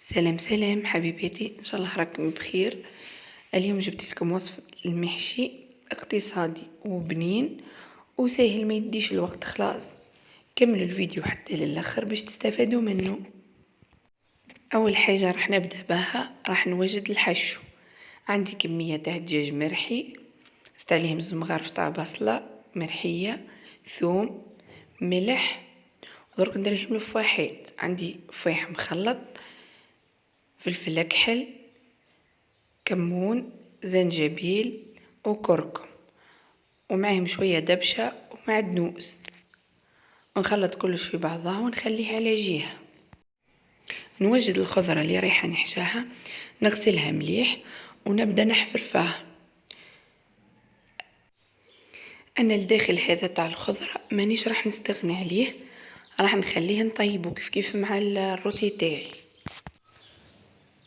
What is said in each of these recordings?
سلام سلام حبيباتي، ان شاء الله راكم بخير. اليوم جبت لكم وصفة المحشي اقتصادي وبنين وسهل، ما يديش الوقت. خلاص كملوا الفيديو حتى للاخر باش تستفادوا منه. اول حاجة راح نبدأ بها، راح نوجد الحشو. عندي كمية تاع دجاج مرحي، زدت عليهم زمغارف تاع بصلة مرحية، ثوم، ملح. درك ندير لهم الفواحات، عندي فواح مخلط، فلفل اكحل، كمون، زنجبيل وكركم، ومعهم شوية دبشة ومعدنوس. ونخلط كلش في بعضها ونخليه على جهة. نوجد الخضرة اللي رايحة نحشاها، نغسلها مليح ونبدأ نحفر فيها. انا الداخل هذا تاع الخضرة مانيش راح نستغني عليه، راح نخليه نطيبه كيف مع الروتي تاعي.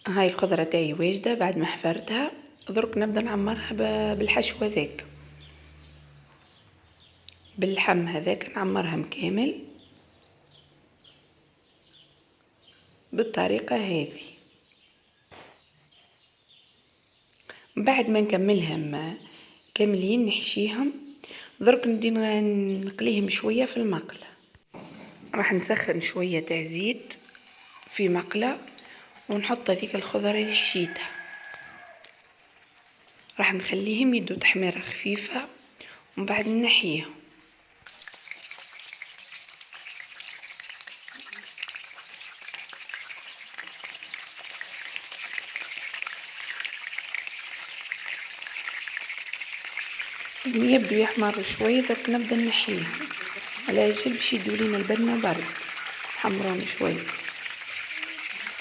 هاي الخضرة تاعي واجدة بعد ما حفرتها، درك نبدأ نعمرها بالحشو هذاك، باللحم هذاك نعمرها مكامل بالطريقة هذه. بعد ما نكملهم كاملين نحشيهم، درك ندي نقليهم شوية في المقلة. راح نسخن شوية تاع زيت في مقلة ونحط هذيك الخضرة اللي حشيتها، راح نخليهم يدو تحميرة خفيفة ومن بعد نحيهم. يبدو يحمر شوي، درك نبدا نحيهم على جال باش يدو لينا البنة برد، حمرون شوي.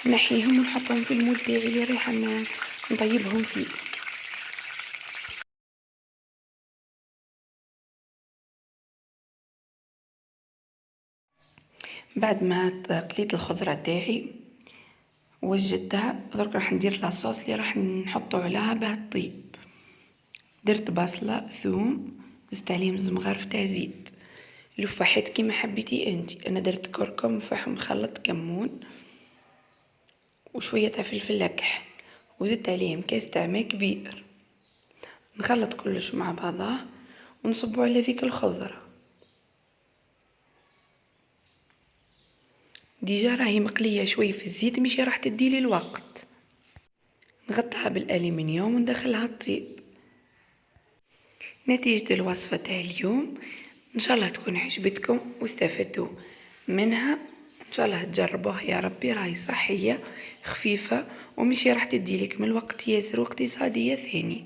نحيهم ونحطهم في المول تاعي اللي رايحه نطيبهم فيه. بعد ما قليت الخضرة تاعي وجدتها، درك راح ندير لاصوص اللي راح نحطو عليها باه الطيب. درت بصلة، ثوم، زدت عليهم زمغارف تاع زيت، لفاحات كيما حبيتي انتي. انا درت كركم وفحم مخلط، كمون وشويه تاع فلفل اكحل، وزدت عليهم كاس تاع ماء كبير. نخلط كلش مع بعضاه ونصبو على ذيك الخضره. ديجا راهي مقليه شوي في الزيت، مشي راح تديلي الوقت. نغطيها بالالومنيوم وندخلها الطيب. نتيجة الوصفة تاع اليوم ان شاء الله تكون عجبتكم واستفدتوا منها. ان شاء الله تجربوها يا ربي، راهي صحية خفيفة ومشي راح تديلك من الوقت ياسر، واقتصادية ثاني.